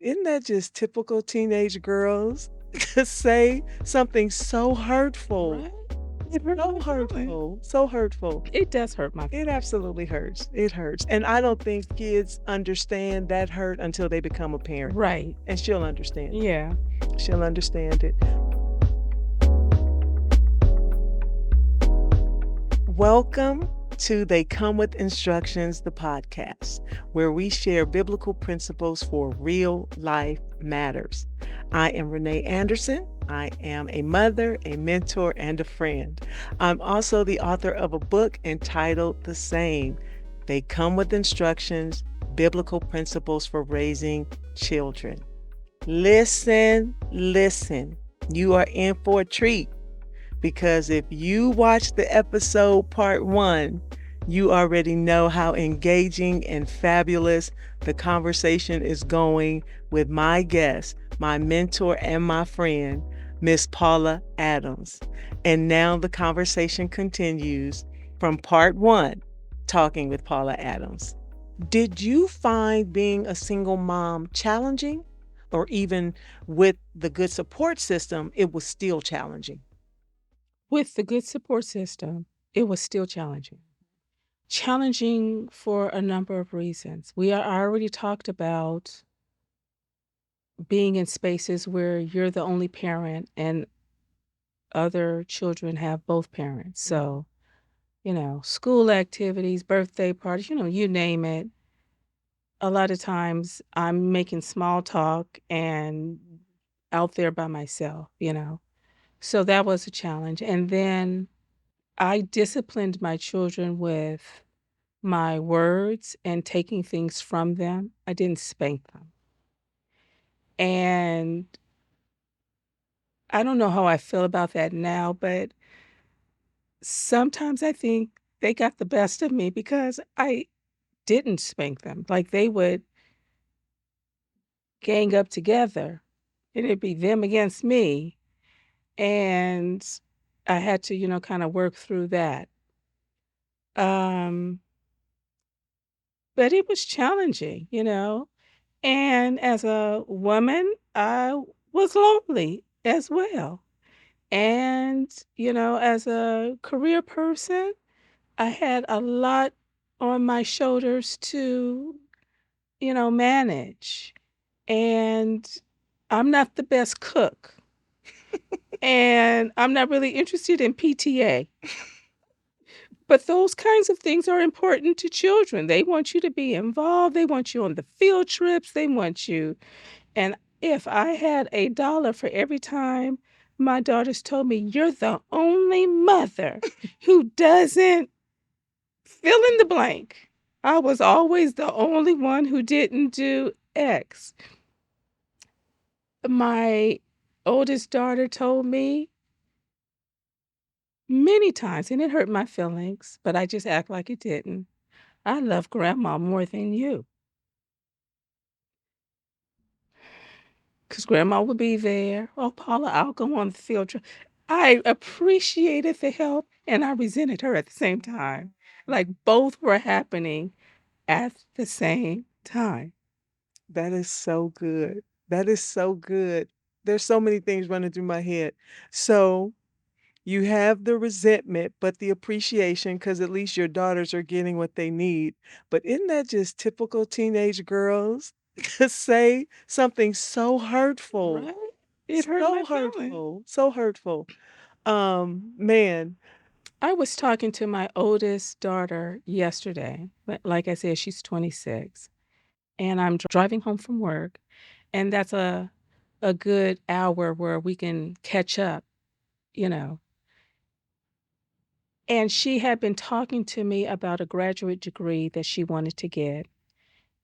Isn't that just typical teenage girls to say something so hurtful? Right? It hurt So my feelings. hurtful, so hurtful. It does hurt my It feelings. absolutely hurts. It hurts. And I don't think kids understand that hurt until they become a parent. Right. And she'll understand it. Yeah. She'll understand it. Welcome to They Come with Instructions, the podcast, where we share biblical principles for real life matters. I am Renee Anderson. I am a mother, a mentor, and a friend. I'm also the author of a book entitled the same. They Come with Instructions, Biblical Principles for Raising Children. Listen, listen. You are in for a treat. Because if you watch the episode part 1, you already know how engaging and fabulous the conversation is going with my guest, my mentor and my friend, Miss Paula Adams. And now the conversation continues from part 1, talking with Paula Adams. Did you find being a single mom challenging? Or even with the good support system, it was still challenging? With the good support system, it was still challenging. Challenging for a number of reasons. I already talked about being in spaces where you're the only parent and other children have both parents. So, school activities, birthday parties, you name it. A lot of times I'm making small talk and out there by myself. So that was a challenge. And then I disciplined my children with my words and taking things from them. I didn't spank them. And I don't know how I feel about that now, but sometimes I think they got the best of me because I didn't spank them. Like they would gang up together and it'd be them against me. And I had to, kind of work through that. Um, but it was challenging. And as a woman, I was lonely as well. And, as a career person, I had a lot on my shoulders to, manage. And I'm not the best cook. And I'm not really interested in PTA. But those kinds of things are important to children. They want you to be involved. They want you on the field trips. They want you. And if I had $1 for every time my daughters told me, "You're the only mother who doesn't fill in the blank," I was always the only one who didn't do X. My oldest daughter told me many times, and it hurt my feelings, but I just act like it didn't. "I love grandma more than you, 'cause grandma would be there. Oh, Paula, I'll go on the field trip." I appreciated the help and I resented her at the same time. Like both were happening at the same time. That is so good. That is so good. There's so many things running through my head. So you have the resentment, but the appreciation because at least your daughters are getting what they need. But isn't that just typical teenage girls to say something so hurtful? Right? It hurt my So feelings. hurtful. So hurtful. Man. I was talking to my oldest daughter yesterday. Like I said, she's 26. And I'm driving home from work, and that's a good hour where we can catch up, you know. And she had been talking to me about a graduate degree that she wanted to get,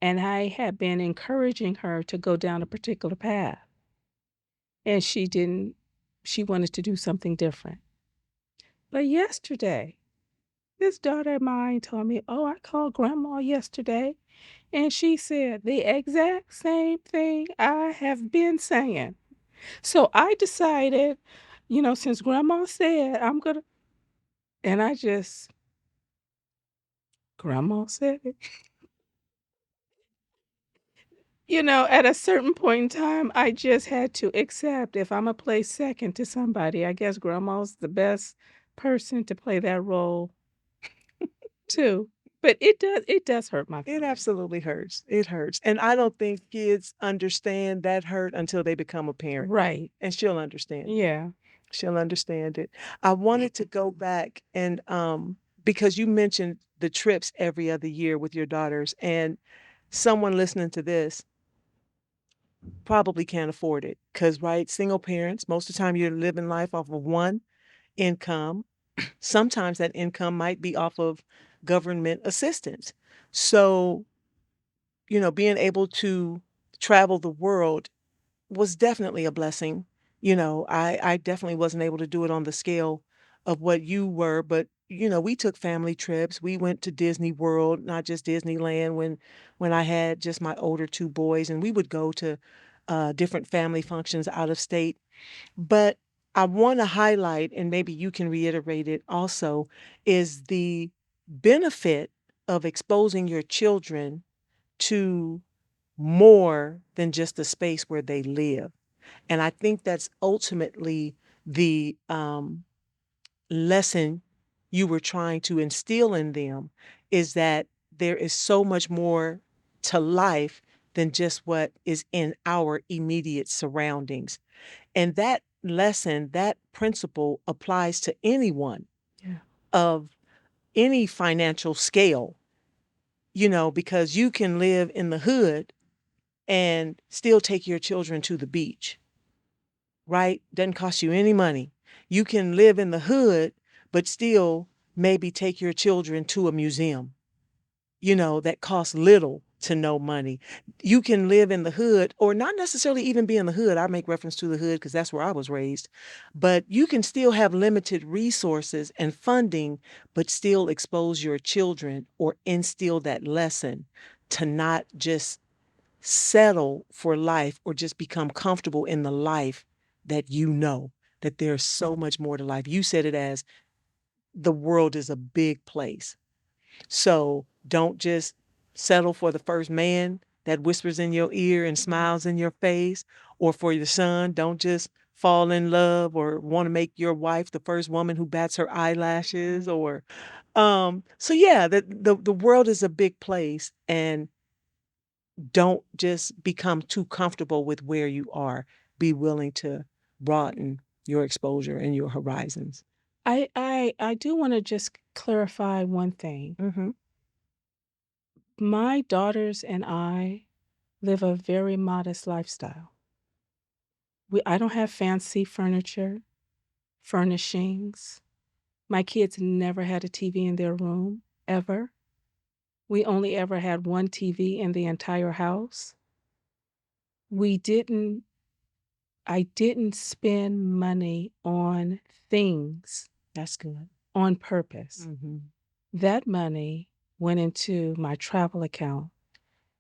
and I had been encouraging her to go down a particular path. And she didn't she wanted to do something different. But yesterday, this daughter of mine told me, "Oh, I called grandma yesterday, and she said the exact same thing I have been saying." So I decided, since grandma said I'm gonna, and I just, grandma said it. At a certain point in time, I just had to accept if Imma play second to somebody, I guess grandma's the best person to play that role too. But it does hurt my It feelings. absolutely hurts. It hurts. And I don't think kids understand that hurt until they become a parent. Right. And she'll understand it. Yeah. She'll understand it. I wanted to go back and because you mentioned the trips every other year with your daughters, and someone listening to this probably can't afford it. Because, right, single parents, most of the time you're living life off of one income. Sometimes that income might be off of government assistance. So, being able to travel the world was definitely a blessing. I definitely wasn't able to do it on the scale of what you were, but we took family trips. We went to Disney World, not just Disneyland when I had just my older two boys, and we would go to different family functions out of state. But I want to highlight, and maybe you can reiterate it also, is the benefit of exposing your children to more than just the space where they live. And I think that's ultimately the lesson you were trying to instill in them, is that there is so much more to life than just what is in our immediate surroundings. And that lesson, that principle applies to anyone Yeah. of any financial scale, because you can live in the hood and still take your children to the beach, right? Doesn't cost you any money. You can live in the hood, but still maybe take your children to a museum, that costs little to no money. You can live in the hood, or not necessarily even be in the hood. I make reference to the hood because that's where I was raised. But you can still have limited resources and funding, but still expose your children or instill that lesson to not just settle for life or just become comfortable in the life that that there's so much more to life. You said it as the world is a big place. So don't just settle for the first man that whispers in your ear and smiles in your face, or for your son. Don't just fall in love or want to make your wife the first woman who bats her eyelashes, or so yeah, the world is a big place, and don't just become too comfortable with where you are. Be willing to broaden your exposure and your horizons. I do wanna just clarify one thing. Mhm. My daughters and I live a very modest lifestyle. I don't have fancy furniture, furnishings. My kids never had a TV in their room, ever. We only ever had 1 TV in the entire house. We didn't I didn't spend money on things That's good. on purpose. Mhm. That money went into my travel account,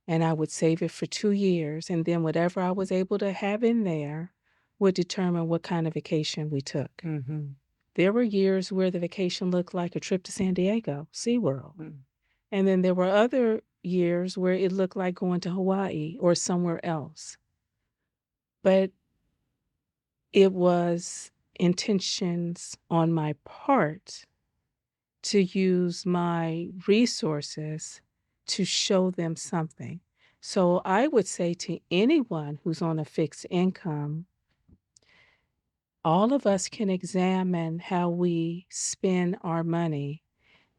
and I would save it for 2 years, and then whatever I was able to have in there would determine what kind of vacation we took. Mhm. There were years where the vacation looked like a trip to San Diego, SeaWorld, Mm. and then there were other years where it looked like going to Hawaii or somewhere else. But it was intentions on my part to use my resources to show them something. So I would say to anyone who's on a fixed income, all of us can examine how we spend our money.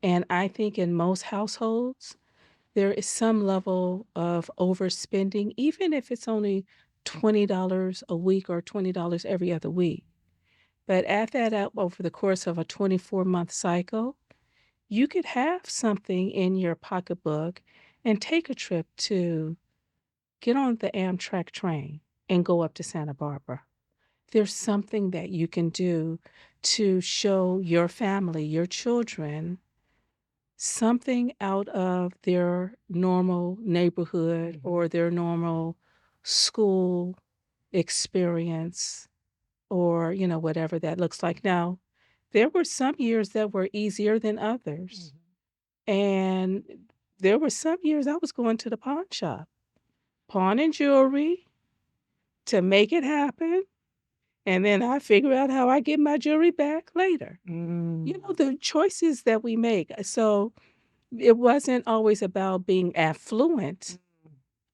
And I think in most households, there is some level of overspending, even if it's only $20 a week or $20 every other week. But add that up over the course of a 24-month cycle, you could have something in your pocketbook and take a trip to get on the Amtrak train and go up to Santa Barbara. There's something that you can do to show your family, your children, something out of their normal neighborhood Mhm. or their normal school experience or, whatever that looks like. Now, there were some years that were easier than others. Mhm. And there were some years I was going to the pawn shop pawn and jewelry to make it happen, and then I figure out how I get my jewelry back later. Mm. The choices that we make. So it wasn't always about being affluent.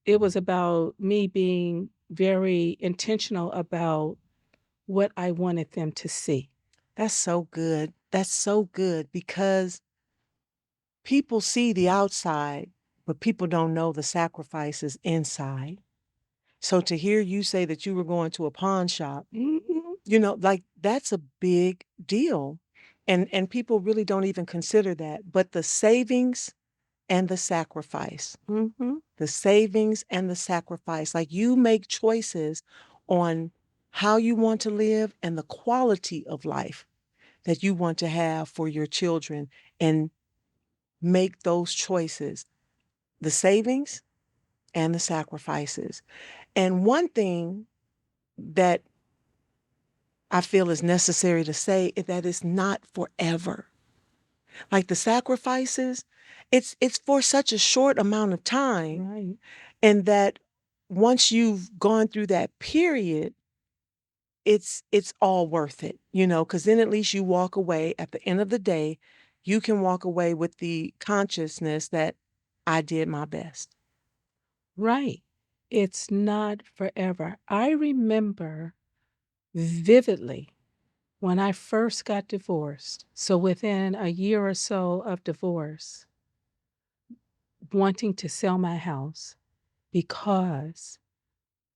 It was about me being very intentional about what I wanted them to see. That's so good. That's so good because people see the outside, but people don't know the sacrifices inside. So to hear you say that you were going to a pawn shop, Mhm. like that's a big deal. And people really don't even consider that. But the savings and the sacrifice, Mhm. the savings and the sacrifice, like you make choices on how you want to live and the quality of life that you want to have for your children and make those choices, the savings and the sacrifices. And one thing that I feel is necessary to say is that it's not forever. Like the sacrifices, it's for such a short amount of time, Right. and that once you've gone through that period, it's all worth it, because then at least you walk away at the end of the day, you can walk away with the consciousness that I did my best. Right. It's not forever. I remember vividly when I first got divorced. So within a year or so of divorce, wanting to sell my house because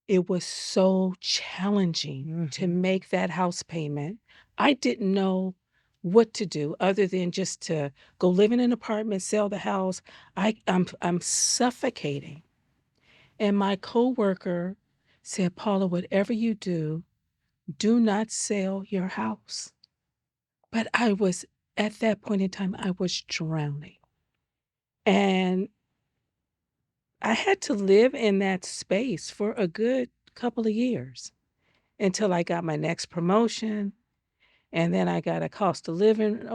it was so challenging to Mhm. make that house payment. I didn't know what to do other than just to go live in an apartment, sell the house. I'm suffocating. And my coworker said, "Paula, whatever you do not sell your house." But I was at that point in time, I was drowning. And I had to live in that space for a good couple of years until I got my next promotion. And then I got a cost of living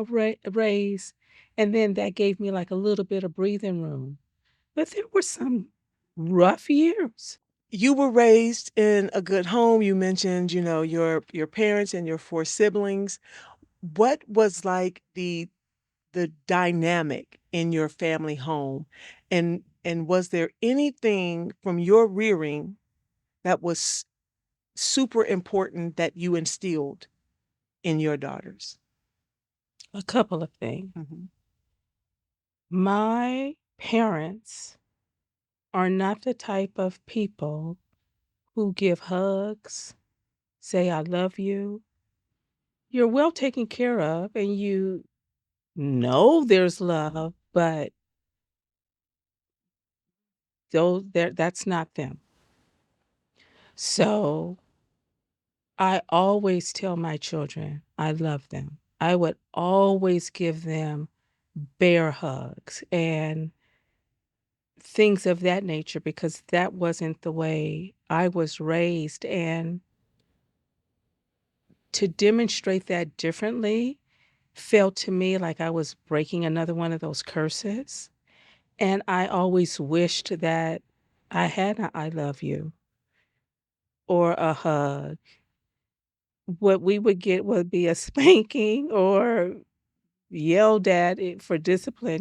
raise. And then that gave me like a little bit of breathing room. But there were some rough years. You were raised in a good home. You mentioned, your parents and your four siblings. What was like the dynamic in your family home? And was there anything from your rearing that was super important that you instilled in your daughters? A couple of things. Mhm. My parents are not the type of people who give hugs, say, I love you. You're well taken care of and you know there's love, but that's not them. So I always tell my children I love them. I would always give them bear hugs and things of that nature because that wasn't the way I was raised. And to demonstrate that differently felt to me like I was breaking another one of those curses. And I always wished that I had a I love you or a hug. What we would get would be a spanking or yelled at for discipline.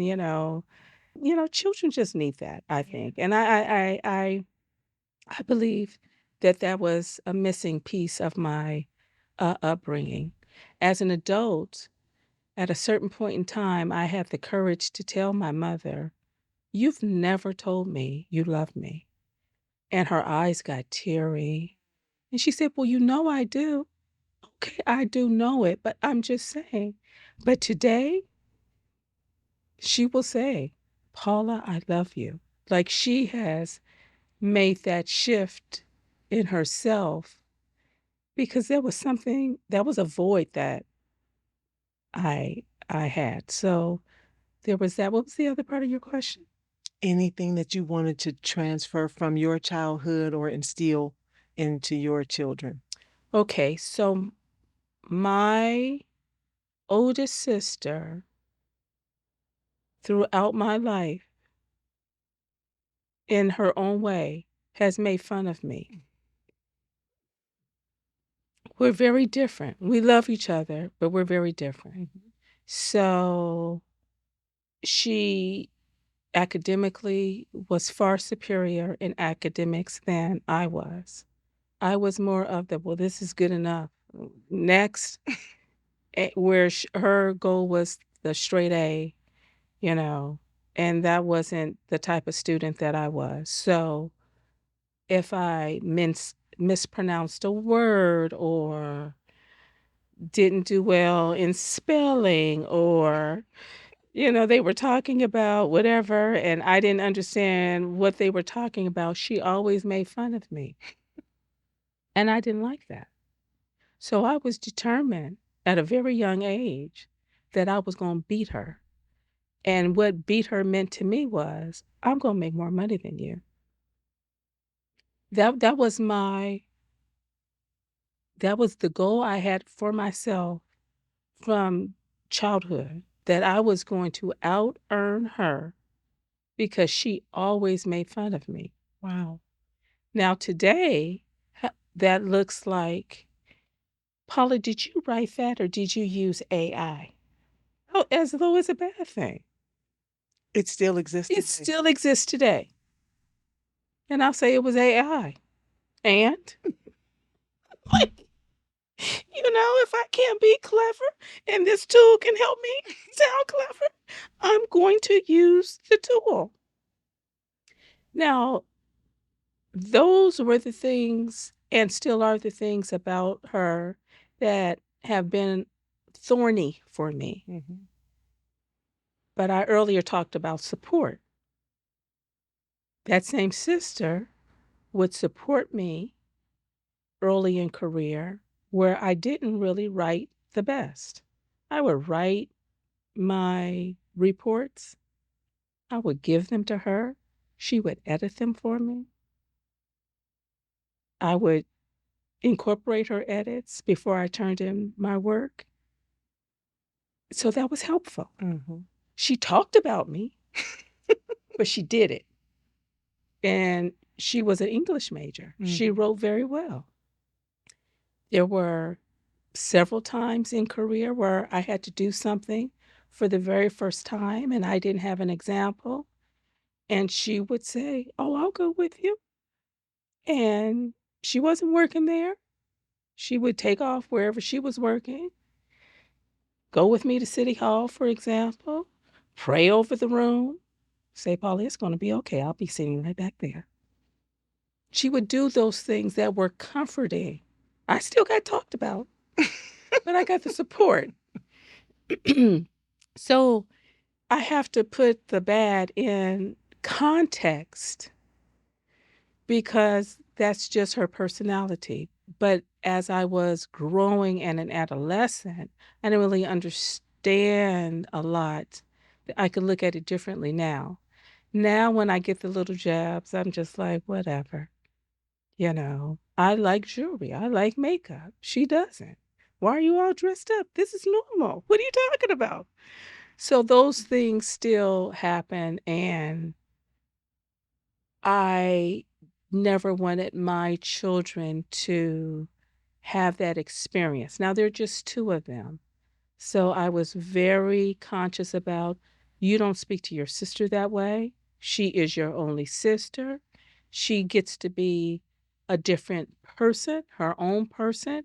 Children just need that, I think. And I believe that that was a missing piece of my upbringing. As an adult, at a certain point in time, I had the courage to tell my mother, "You've never told me you love me." And her eyes got teary. And she said, "Well, you know I do." Okay, I do know it, but I'm just saying. But today, she will say, "Paula, I love you." Like she has made that shift in herself because there was something that was a void that I I had. So there was that. What was the other part of your question? Anything that you wanted to transfer from your childhood or instill into your children? Okay, so my oldest sister throughout my life in her own way. has made fun of me. We're very different. We love each other, but we're very different. So she academically was far superior in academics than I was. I was more of the, well, this is good enough. Next, where her goal was the straight A, you know, and that wasn't the type of student that I was. So if I mispronounced a word or didn't do well in spelling or they were talking about whatever and I didn't understand what they were talking about, she always made fun of me. And I didn't like that. So I was determined at a very young age that I was going to beat her. And what beat her meant to me was, I'm going to make more money than you. That was that was the goal I had for myself from childhood, that I was going to out earn her because she always made fun of me. Wow. Now today, that looks like, Paula, did you write that or did you use AI? Oh, as though it's a bad thing. It still exists It today. still exists today. And I'll say it was AI. And, like, if I can't be clever and this tool can help me sound clever, I'm going to use the tool. Now, those were the things and still are the things about her that have been thorny for me. Mm-hmm. But I earlier talked about support. That same sister would support me early in career where I didn't really write the best. I would write my reports, I would give them to her. She would edit them for me. I would incorporate her edits before I turned in my work. So that was helpful. Mm-hmm. She talked about me, but she did it. And she was an English major. Mm-hmm. She wrote very well. There were several times in career where I had to do something for the very first time and I didn't have an example. And she would say, "Oh, I'll go with you." And she wasn't working there. She would take off wherever she was working, go with me to City Hall, for example, pray over the room, say, "Paula, it's going to be okay. I'll be sitting right back there." She would do those things that were comforting. I still got talked about, but I got the support. So I have to put the bad in context because that's just her personality. But as I was growing and an adolescent, I didn't really understand a lot. I could look at it differently now. Now, when I get the little jabs, I'm just like, whatever. I like jewelry. I like makeup. She doesn't. Why are you all dressed up? This is normal. What are you talking about? So those things still happen, and I never wanted my children to have that experience. Now, there are just two of them. So I was very conscious about, you don't speak to your sister that way. She is your only sister. She gets to be a different person, her own person.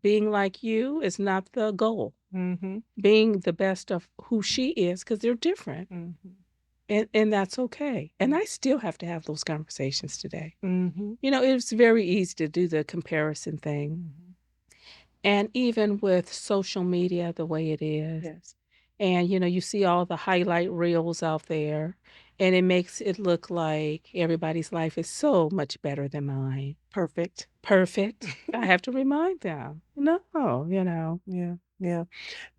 Being like you is not the goal. Mm-hmm. Being the best of who she is, because they're different. Mm-hmm. And that's okay. And I still have to have those conversations today. Mm-hmm. It's very easy to do the comparison thing. Mm-hmm. And even with social media the way it is, Yes. and you see all the highlight reels out there, and it makes it look like everybody's life is so much better than mine. Perfect. Perfect. I have to remind them, no, Yeah. Yeah.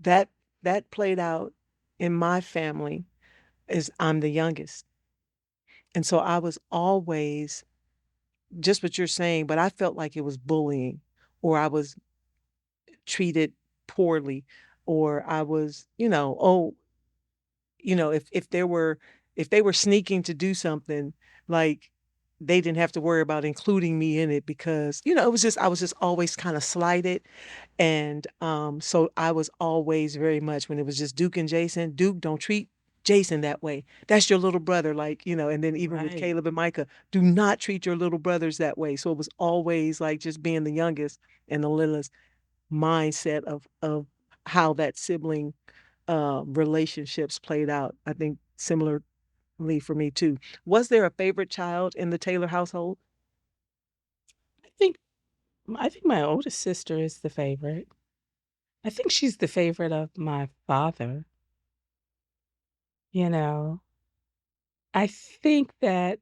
That played out in my family is I'm the youngest. And so I was always just what you're saying, but I felt like it was bullying or I was treated poorly or I was, if they were sneaking to do something, like they didn't have to worry about including me in it because, it was just I was just always kind of slighted. And so I was always very much when it was just Duke and Jason, Duke, don't treat Jason that way. That's your little brother, like, and then even with Right. Caleb and Micah, do not treat your little brothers that way. So it was always like just being the youngest and the littlest mindset of how that sibling relationships played out. I think similarly for me too. Was there a favorite child in the Taylor household? I think I think my oldest sister is the favorite. I think she's the favorite of my father, you know. I think that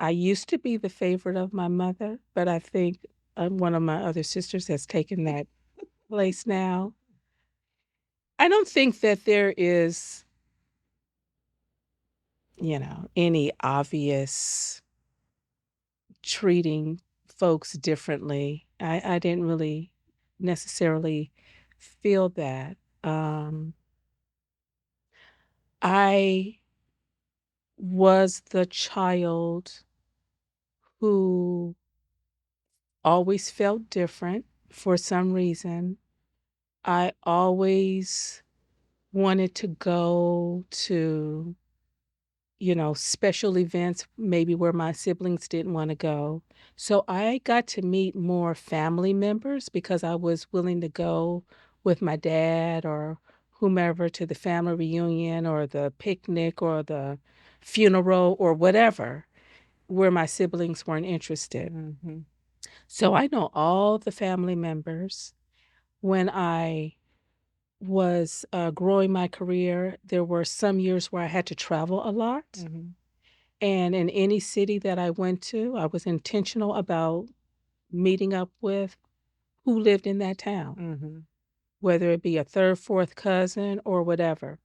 I used to be the favorite of my mother, but I think one of my other sisters has taken that place now. I don't think that there is, any obvious treating folks differently. I didn't really necessarily feel that. I was the child who always felt different for some reason. I always wanted to go to, special events, maybe where my siblings didn't want to go. So I got to meet more family members because I was willing to go with my dad or whomever to the family reunion or the picnic or the funeral or whatever where my siblings weren't interested. Mm-hmm. So I know all the family members. When I was growing my career, there were some years where I had to travel a lot. Mm-hmm. And in any city that I went to, I was intentional about meeting up with who lived in that town, Mm-hmm. whether it be a third, fourth cousin or whatever.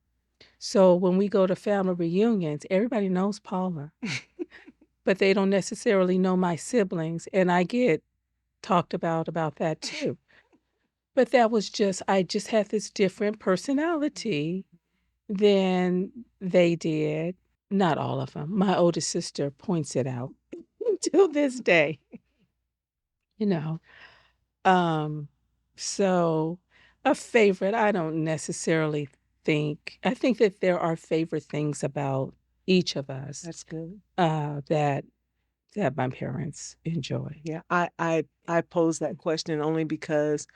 So when we go to family reunions, everybody knows Paula, but they don't necessarily know my siblings. And I get talked about that too. But that was just, I just had this different personality than they did. Not all of them. My oldest sister points it out till this day, you know. Um, so a favorite, I don't necessarily I think that there are favorite things about each of us That's good. that my parents enjoy. Yeah, I pose that question only because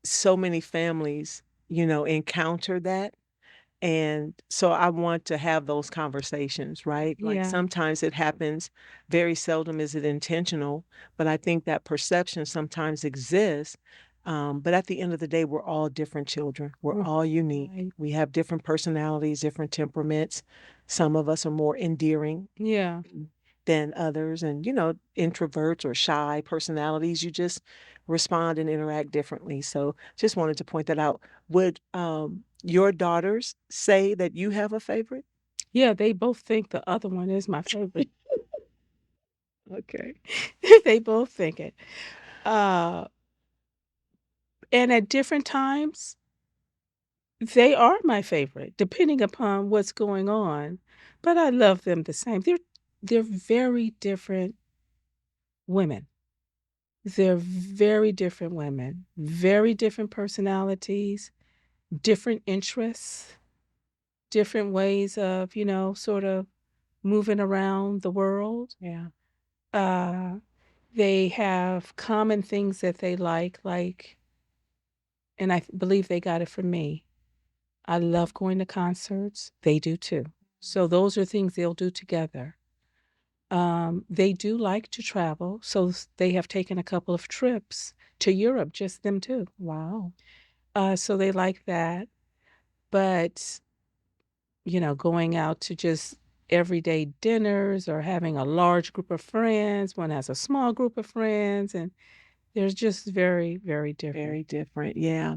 so many families, encounter that. And so I want to have those conversations, right? Like Yeah. sometimes it happens, very seldom is it intentional, but I think that perception sometimes exists. But at the end of the day, we're all different children. We're r- all unique. Right. We have different personalities, different temperaments. Some of us are more endearing Yeah. than others. And, introverts or shy personalities, you just respond and interact differently. So just wanted to point that out. Would your daughters say that you have a favorite? Yeah, they both think the other one is my favorite. Okay. They both think it. Uh, and at different times, they are my favorite, depending upon what's going on. But I love them the same. They're very different women. They're very different women, very different personalities, different interests, different ways of, sort of moving around the world. Yeah. Uh, they have common things that they like, and I believe they got it from me. I love going to concerts. They do too. So those are things they'll do together. They do like to travel, so they have taken a couple of trips to Europe, just them two. Wow. So they like that. But, going out to just everyday dinners or having a large group of friends, one has a small group of friends, and they're just very, very different. Very different. Yeah.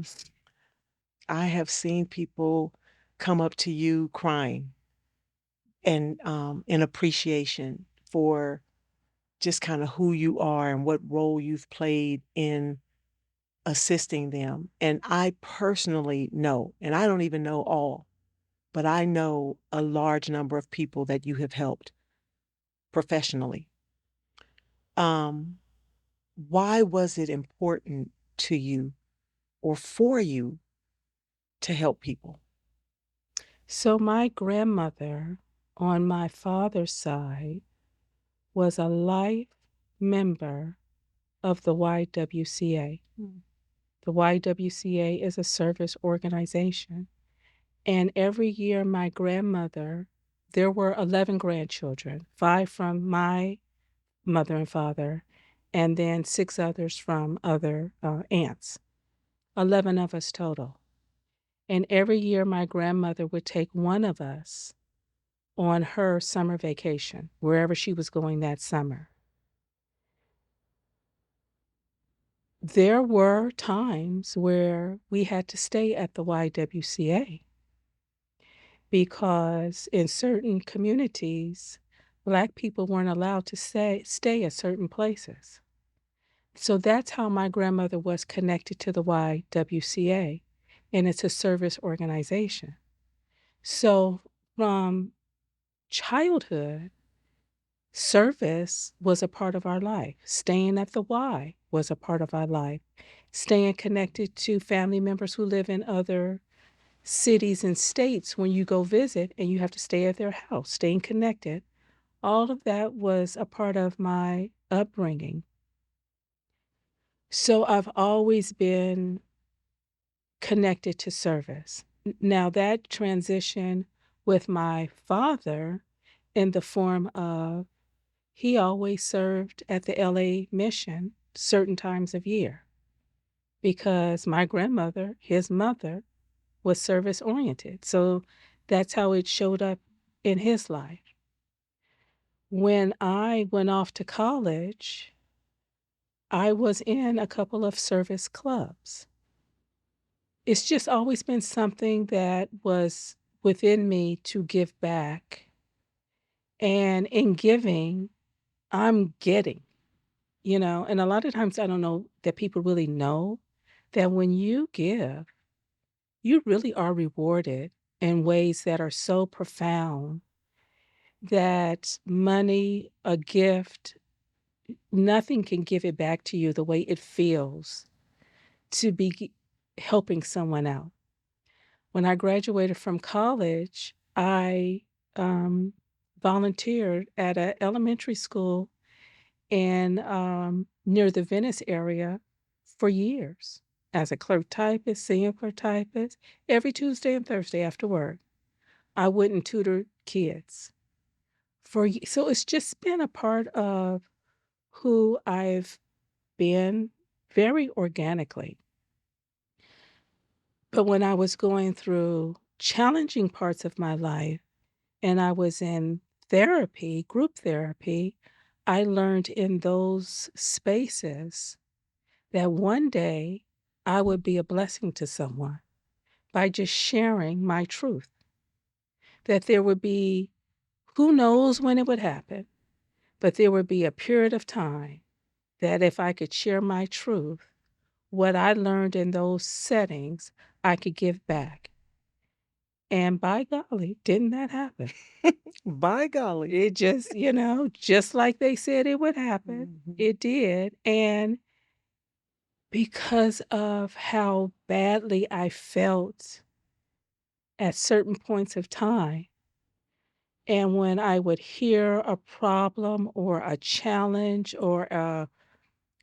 I have seen people come up to you crying and in appreciation for just kind of who you are and what role you've played in assisting them. And I personally know, and I don't even know all, but I know a large number of people that you have helped professionally. Um, why was it important to you or for you to help people? So my grandmother on my father's side was a life member of the YWCA. Mm. The YWCA is a service organization. And every year, my grandmother, there were 11 grandchildren, 5 from my mother and father, and then 6 others from other aunts, 11 of us total. And every year, my grandmother would take one of us on her summer vacation, wherever she was going that summer. There were times where we had to stay at the YWCA because in certain communities, Black people weren't allowed to stay at certain places. So that's how my grandmother was connected to the YWCA, and it's a service organization. So from childhood, service was a part of our life. Staying at the Y was a part of our life. Staying connected to family members who live in other cities and states when you go visit and you have to stay at their house, staying connected. All of that was a part of my upbringing. So I've always been connected to service. Now, that transition with my father in the form of he always served at the LA mission certain times of year because my grandmother, his mother, was service oriented. So that's how it showed up in his life. When I went off to college, I was in a couple of service clubs. It's just always been something that was within me to give back. And in giving, I'm getting, and a lot of times I don't know that people really know that when you give, you really are rewarded in ways that are so profound that money, a gift, nothing can give it back to you the way it feels to be helping someone out. When I graduated from college, I um, volunteered at an elementary school in near the Venice area for years as a clerk typist, senior clerk typist. Every Tuesday and Thursday after work, I went and tutored kids. So it's just been a part of who I've been very organically. But when I was going through challenging parts of my life and I was in therapy, group therapy, I learned in those spaces that one day I would be a blessing to someone by just sharing my truth. That there would be, who knows when it would happen, but there would be a period of time that if I could share my truth, what I learned in those settings, I could give back. And by golly, didn't that happen? By golly. It just, just like they said it would happen, Mhm. it did. And because of how badly I felt at certain points of time, and when I would hear a problem or a challenge or a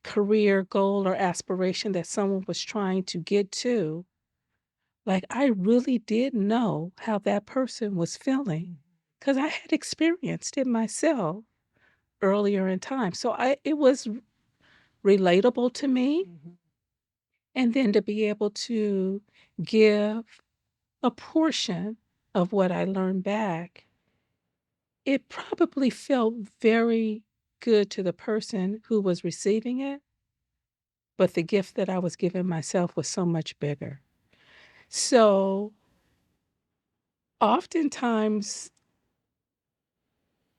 career goal or aspiration that someone was trying to get to, like, I really did know how that person was feeling because I had experienced it myself earlier in time. So it was relatable to me, Mhm. and then to be able to give a portion of what I learned back, it probably felt very good to the person who was receiving it, but the gift that I was giving myself was so much bigger. So oftentimes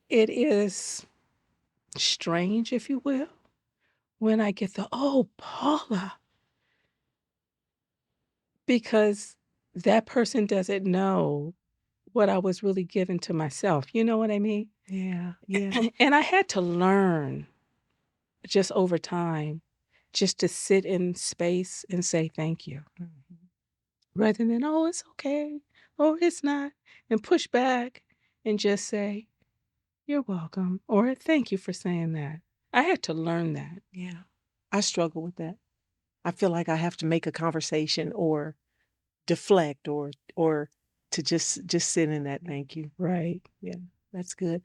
it is strange, if you will, when I get the, "Oh, Paula," because that person doesn't know what I was really giving to myself. You know what I mean? Yeah, yeah. And I had to learn just over time just to sit in space and say thank you Mhm. rather than, oh, it's okay. Oh, it's not. And push back and just say, you're welcome or thank you for saying that. I had to learn that. Yeah. I struggle with that. I feel like I have to make a conversation or deflect or to just sit in that thank you. Right. Yeah, that's good.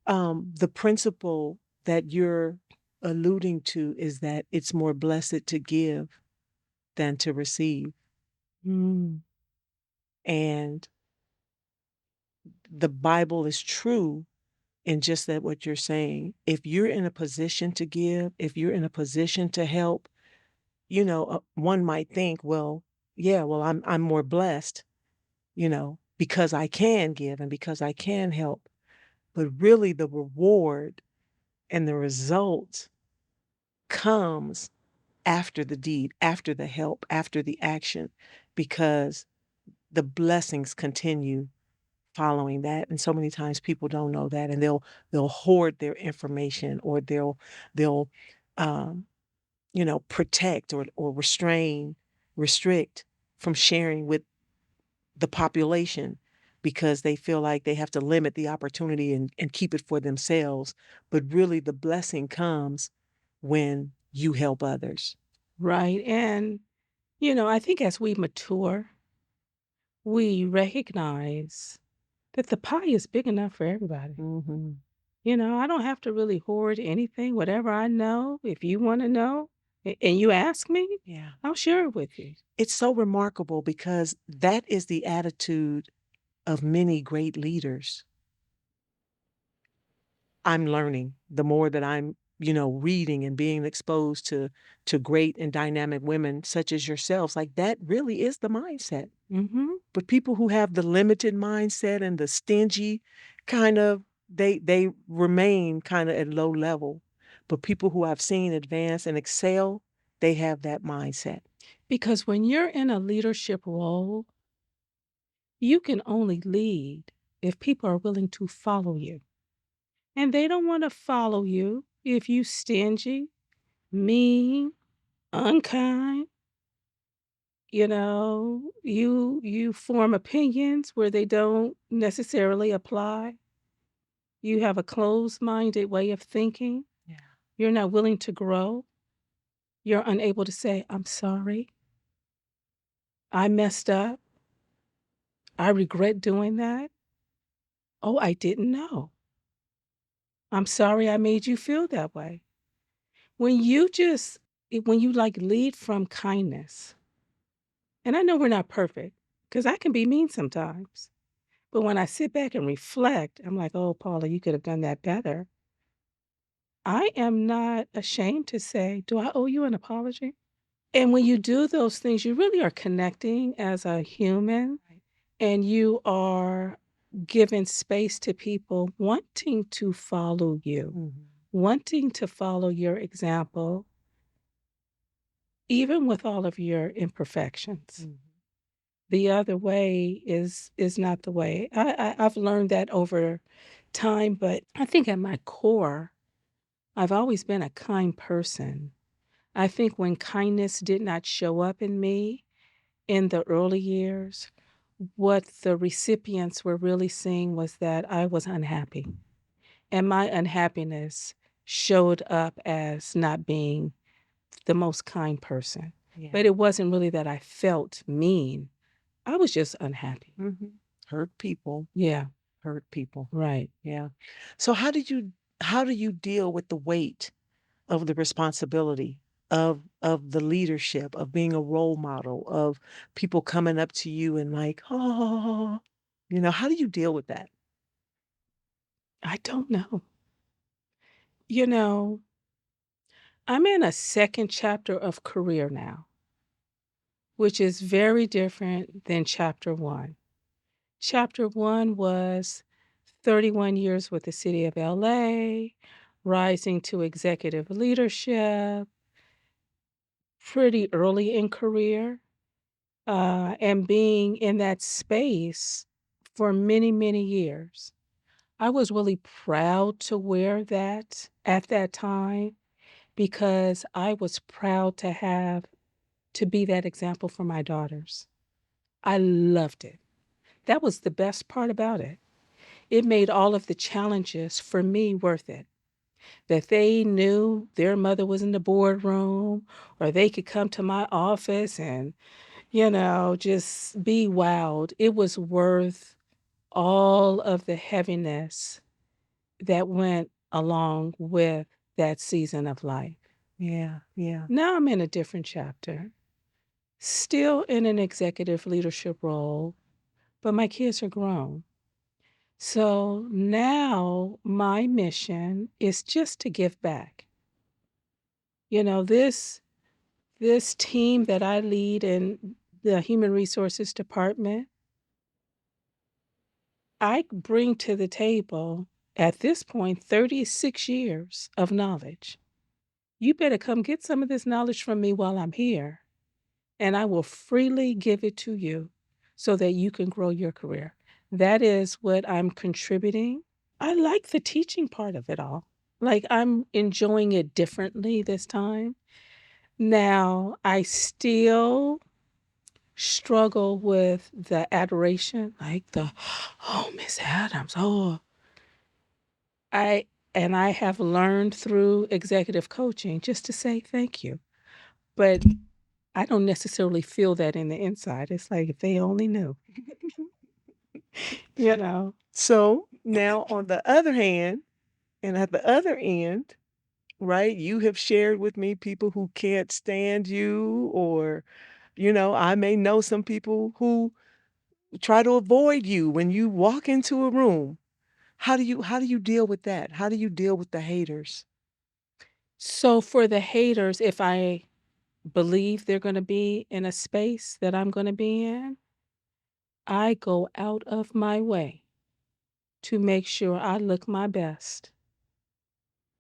The principle that you're alluding to is that it's more blessed to give than to receive. Mm, And the Bible is true in just that what you're saying. If you're in a position to give, if you're in a position to help, one might think, well, yeah, well, I'm more blessed, because I can give and because I can help. But really, the reward and the result comes after the deed, after the help, after the action, because the blessings continue following that. And so many times people don't know that, and they'll hoard their information, or they'll um, protect or restrict from sharing with the population because they feel like they have to limit the opportunity and keep it for themselves. But really, the blessing comes when you help others. right. And, I think as we mature, we recognize that the pie is big enough for everybody. Hmm. I don't have to really hoard anything. Whatever I know, if you want to know and you ask me, Yeah. I'll share it with you. It's so remarkable because that is the attitude of many great leaders. I'm learning the more that I'm, reading and being exposed to great and dynamic women such as yourselves. Like that really is the mindset. Mm-hmm. But people who have the limited mindset and the stingy kind of they remain kind of at low level. But people who I've seen advance and excel, they have that mindset. Because when you're in a leadership role, you can only lead if people are willing to follow you. And they don't want to follow you if you stingy, mean, unkind, you form opinions where they don't necessarily apply. You have a closed-minded way of thinking. Yeah. You're not willing to grow. You're unable to say, "I'm sorry. I messed up. I regret doing that. Oh, I didn't know. I'm sorry I made you feel that way." When you just when you, like, lead from kindness, and I know we're not perfect, because I can be mean sometimes, but when I sit back and reflect, I'm like, "Oh, Paula, you could have done that better." I am not ashamed to say, "Do I owe you an apology?" And when you do those things, you really are connecting as a human, Right. and you are giving space to people wanting to follow you, Mhm. wanting to follow your example, even with all of your imperfections. Mhm. The other way is not the way. I've learned that over time, but I think at my core, I've always been a kind person. I think when kindness did not show up in me in the early years, what the recipients were really seeing was that I was unhappy. And my unhappiness showed up as not being the most kind person. Yeah. But it wasn't really that I felt mean. I was just unhappy. Mhm. Hurt people, Yeah, hurt people. right. Yeah. So how do you deal with the weight of the responsibility of the leadership, of being a role model, of people coming up to you and like, "Oh," how do you deal with that? I don't know. You know, I'm in a second chapter of career now, which is very different than chapter one. Chapter one was 31 years with the city of LA, rising to executive leadership, pretty early in career, and being in that space for many, many years. I was really proud to wear that at that time because I was proud to be that example for my daughters. I loved it. That was the best part about it. It made all of the challenges for me worth it. That they knew their mother was in the boardroom, or they could come to my office and, just be wowed. It was worth all of the heaviness that went along with that season of life. Yeah, yeah. Now I'm in a different chapter, still in an executive leadership role, but my kids are grown. So now my mission is just to give back. This team that I lead in the human resources department, I bring to the table at this point 36 years of knowledge. You better come get some of this knowledge from me while I'm here, and I will freely give it to you so that you can grow your career. That is what I'm contributing. I like the teaching part of it all. Like, I'm enjoying it differently this time. Now, I still struggle with the adoration, like oh, Miss Adams, oh. I and I have learned through executive coaching just to say thank you. But I don't necessarily feel that in the inside. It's like if they only knew, you know. So now, on the other hand, and at the other end, right, you have shared with me people who can't stand you, or, I may know some people who try to avoid you when you walk into a room. How do you deal with that? How do you deal with the haters? So for the haters, if I believe they're going to be in a space that I'm going to be in, I go out of my way to make sure I look my best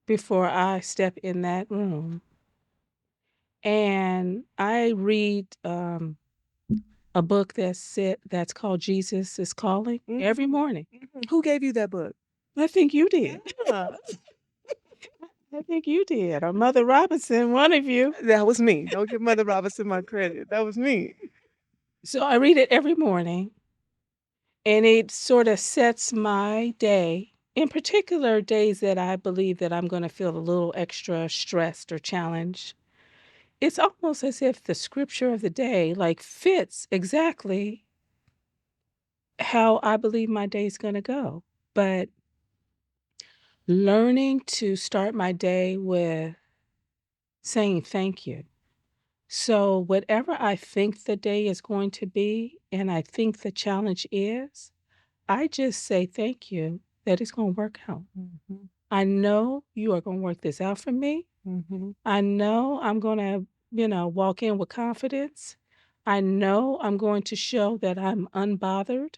before I step in that room. And I read a book that's called Jesus is Calling every Mhm, morning. mhm. Who gave you that book? I think you did. Ah, I think you did. Or Mother Robinson, one of you. that was me. Don't give Mother Robinson my credit. That was me. So I read it every morning, and it sort of sets my day. In particular, days that I believe that I'm going to feel a little extra stressed or challenged. It's almost as if the scripture of the day like fits exactly how I believe my day's going to go. But learning to start my day with saying thank you. So, whatever I think the day is going to be, and I think the challenge is, I just say thank you that it's going to work out. Mhm, I know you are going to work this out for me. mhm. I know I'm going to, walk in with confidence. I know I'm going to show that I'm unbothered.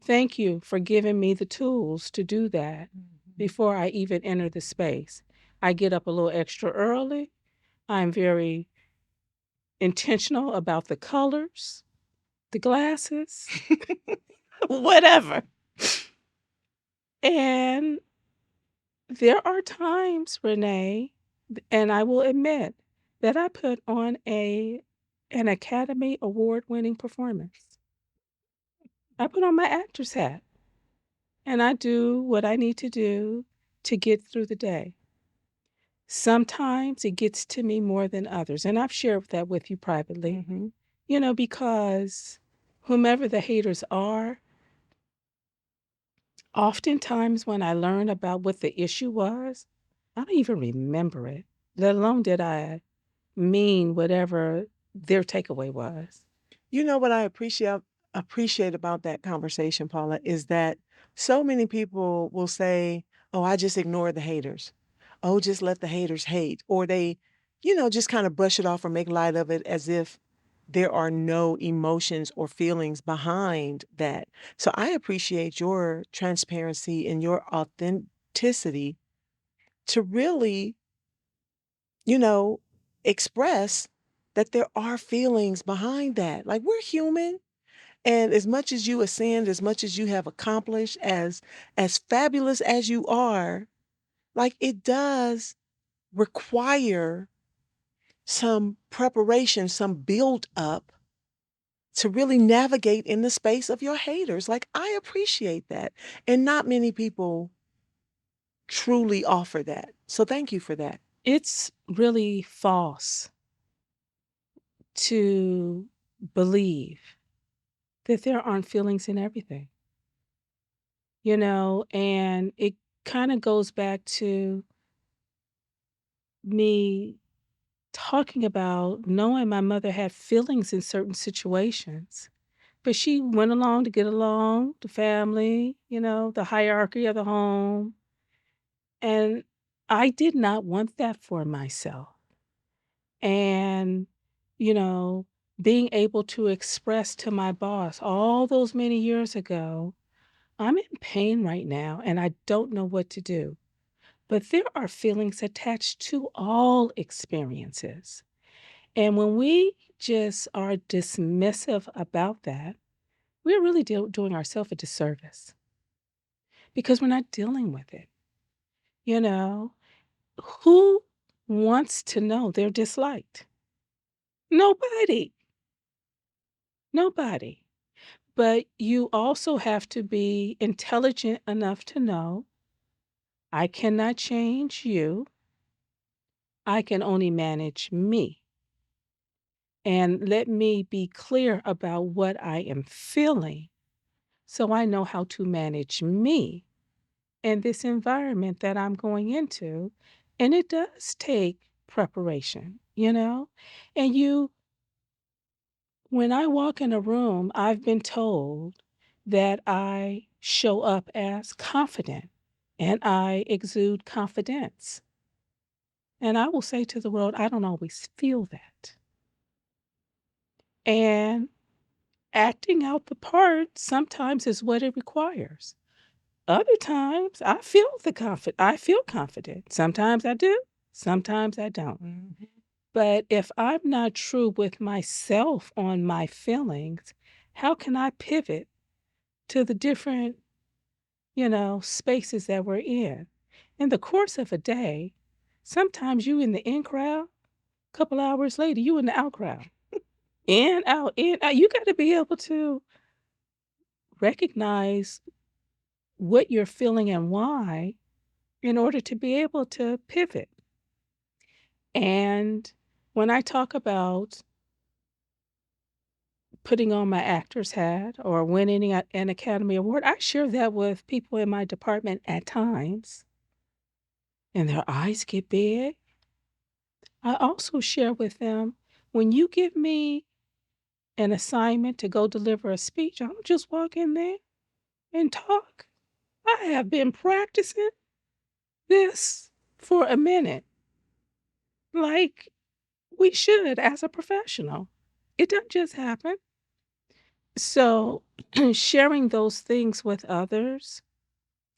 Thank you for giving me the tools to do that Mhm. before I even enter the space. I get up a little extra early. I'm very intentional about the colors, the glasses, whatever. And there are times, Renee, and I will admit that I put on an Academy Award winning performance. I put on my actor's hat and I do what I need to do to get through the day. Sometimes it gets to me more than others, and I've shared that with you privately, Mhm. because whomever the haters are, oftentimes when I learn about what the issue was, I don't even remember it, let alone did I mean whatever their takeaway was. You know what I appreciate about that conversation, Paula, is that so many people will say, "Oh, I just ignore the haters. Oh, just let the haters hate." Or they, just kind of brush it off or make light of it as if there are no emotions or feelings behind that. So I appreciate your transparency and your authenticity to really, you know, express that there are feelings behind that. Like, we're human. And as much as you ascend, as much as you have accomplished, as fabulous as you are, like it does require some preparation, some build up to really navigate in the space of your haters. Like I appreciate that. And not many people truly offer that. So thank you for that. It's really false to believe that there aren't feelings in everything, and it kind of goes back to me talking about knowing my mother had feelings in certain situations, but she went along to get along, the family, the hierarchy of the home. And I did not want that for myself. And, you know, being able to express to my boss all those many years ago, I'm in pain right now and I don't know what to do. But there are feelings attached to all experiences. And when we just are dismissive about that, we're really doing ourselves a disservice because we're not dealing with it. You know, who wants to know they're disliked? Nobody. Nobody. But you also have to be intelligent enough to know I cannot change you. I can only manage me. And let me be clear about what I am feeling so I know how to manage me in this environment that I'm going into. And it does take preparation, And when I walk in a room, I've been told that I show up as confident and I exude confidence. And I will say to the world, I don't always feel that. And acting out the part sometimes is what it requires. Other times I feel confident. Sometimes I do, sometimes I don't. Mhm. But if I'm not true with myself on my feelings, how can I pivot to the different, spaces that we're in? In the course of a day, sometimes you in the in crowd, a couple hours later, you in the out crowd. In, out, in, out. You got to be able to recognize what you're feeling and why in order to be able to pivot. And when I talk about putting on my actor's hat or winning an Academy Award, I share that with people in my department at times, and their eyes get big. I also share with them when you give me an assignment to go deliver a speech, I don't just walk in there and talk. I have been practicing this for a minute, like we should as a professional. It doesn't just happen. So, sharing those things with others,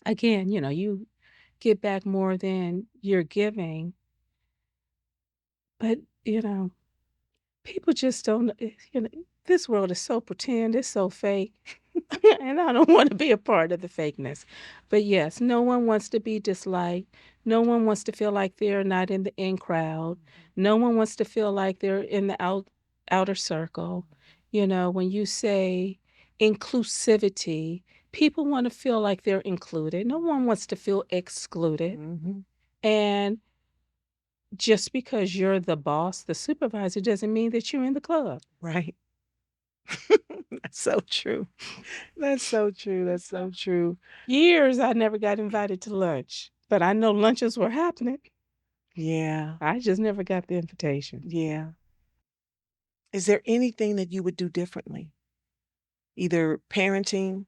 again, you get back more than you're giving, but, people just don't, this world is so pretend, it's so fake, and I don't want to be a part of the fakeness. But yes, no one wants to be disliked. No one wants to feel like they're not in the in crowd. No one wants to feel like they're in the outer circle. When you say inclusivity, people want to feel like they're included. No one wants to feel excluded. Mhm. And just because you're the boss, the supervisor, doesn't mean that you're in the club. Right. That's so true. That's so true. That's so true. Years I never got invited to lunch, but I know lunches were happening. Yeah. I just never got the invitation. Yeah. Is there anything that you would do differently, either parenting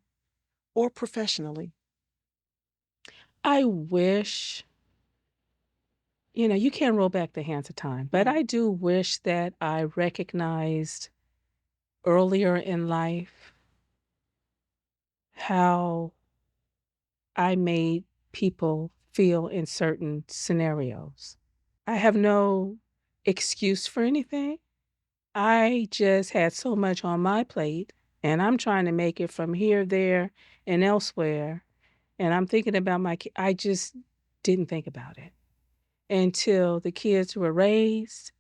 or professionally? I wish, you can't roll back the hands of time, but Right. I do wish that I recognized earlier in life how I made people feel in certain scenarios. I have no excuse for anything. I just had so much on my plate and I'm trying to make it from here, there, and elsewhere, and I'm thinking about I just didn't think about it until the kids were raised,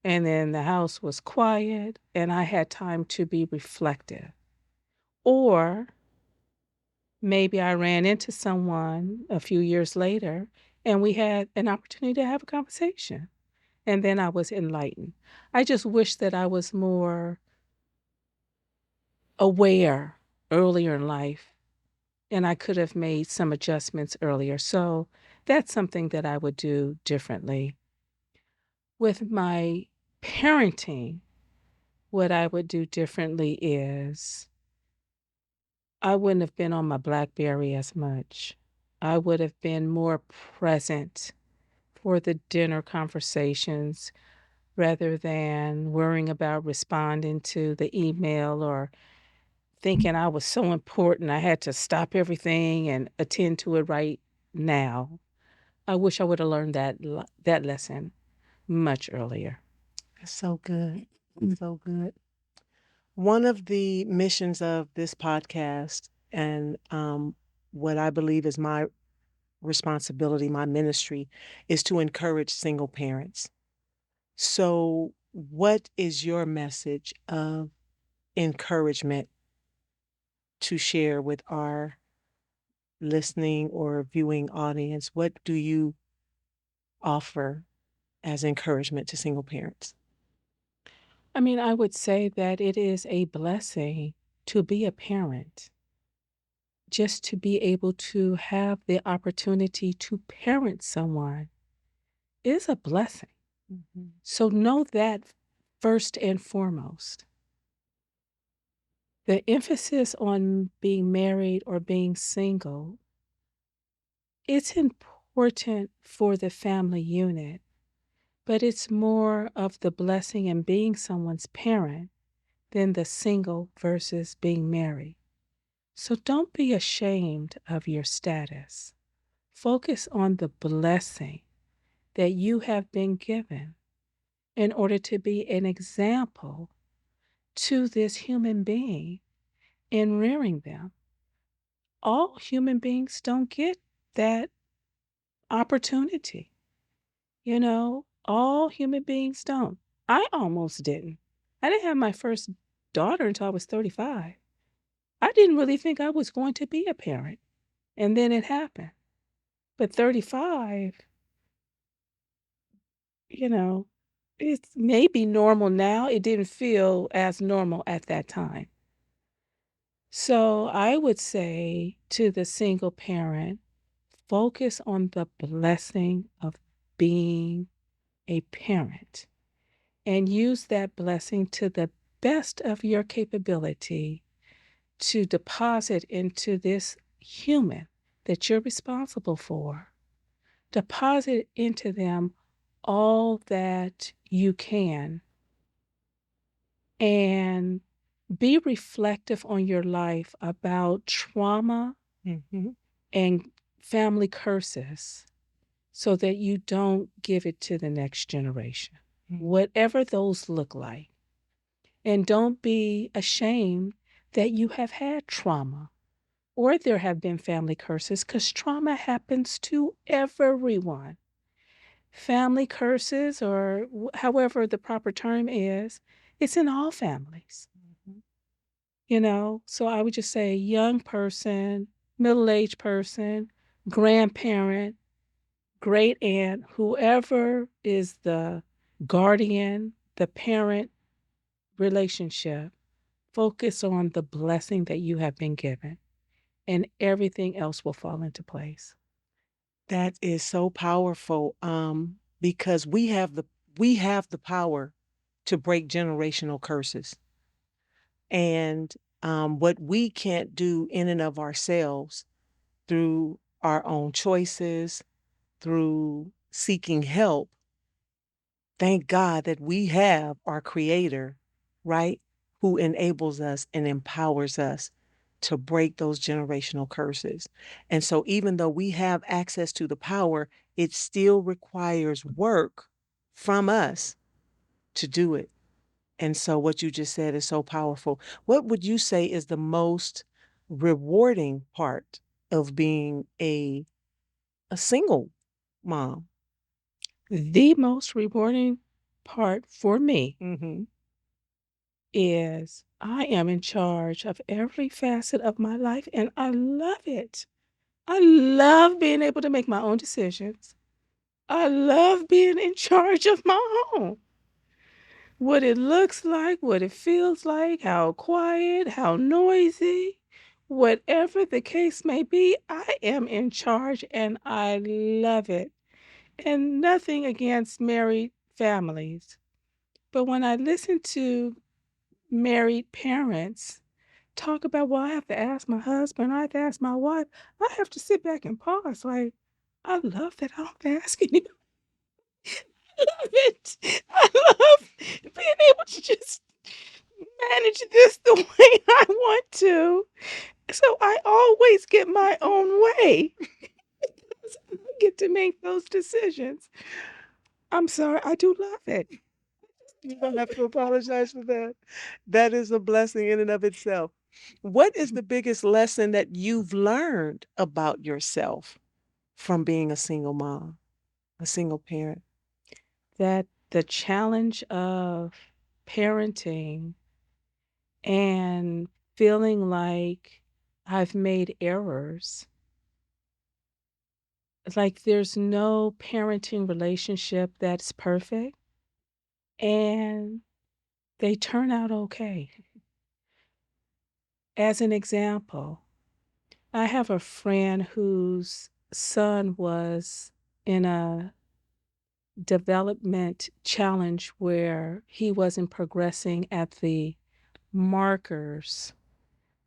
and then the house was quiet, and I had time to be reflective. Or maybe I ran into someone a few years later, and we had an opportunity to have a conversation, and then I was enlightened. I just wish that I was more aware earlier in life, and I could have made some adjustments earlier. So that's something that I would do differently. With my parenting, what I would do differently is I wouldn't have been on my Blackberry as much. I would have been more present for the dinner conversations rather than worrying about responding to the email or thinking I was so important I had to stop everything and attend to it right now. I wish I would have learned that lesson much earlier. That's so good. So good. One of the missions of this podcast and what I believe is my responsibility, my ministry, is to encourage single parents. So, what is your message of encouragement to share with our listening or viewing audience? What do you offer as encouragement to single parents? I mean, I would say that it is a blessing to be a parent, just to be able to have the opportunity to parent someone is a blessing. Mhm. So know that first and foremost. The emphasis on being married or being single, it's important for the family unit, but it's more of the blessing in being someone's parent than the single versus being married. So don't be ashamed of your status. Focus on the blessing that you have been given in order to be an example to this human being in rearing them. All human beings don't get that opportunity. All human beings don't. I almost didn't. I didn't have my first daughter until I was 35. I didn't really think I was going to be a parent. And then it happened. But 35, you know, it's maybe normal now. It didn't feel as normal at that time. So I would say to the single parent, focus on the blessing of being a parent and use that blessing to the best of your capability to deposit into this human that you're responsible for. Deposit into them all that you can and be reflective on your life about trauma Mhm. and family curses so that you don't give it to the next generation, Mm. whatever those look like. And don't be ashamed that you have had trauma or there have been family curses because trauma happens to everyone. Family curses, or however the proper term is, it's in all families. Mhm. So I would just say young person, middle-aged person, grandparent, great aunt, whoever is the guardian, the parent relationship, focus on the blessing that you have been given, and everything else will fall into place. That is so powerful, because we have the power to break generational curses. And what we can't do in and of ourselves through our own choices, through seeking help, thank God that we have our creator, right? Who enables us and empowers us to break those generational curses. And so, even though we have access to the power, it still requires work from us to do it. And so what you just said is so powerful. What would you say is the most rewarding part of being a single mom? The most rewarding part for me Mhm. is I am in charge of every facet of my life, and I love it. I love being able to make my own decisions. I love being in charge of my home. What it looks like, what it feels like, how quiet, how noisy, whatever the case may be, I am in charge and I love it. And nothing against married families. But when I listen to married parents talk about, well, I have to ask my husband, I have to ask my wife, I have to sit back and pause. Like, I love that I don't have to ask anybody. I love it. I love being able to just manage this the way I want to. So I always get my own way. I get to make those decisions. I'm sorry, I do love it. You don't have to apologize for that. That is a blessing in and of itself. What is the biggest lesson that you've learned about yourself from being a single mom, a single parent? That the challenge of parenting and feeling like I've made errors. Like there's no parenting relationship that's perfect and they turn out okay. As an example, I have a friend whose son was in a development challenge where he wasn't progressing at the markers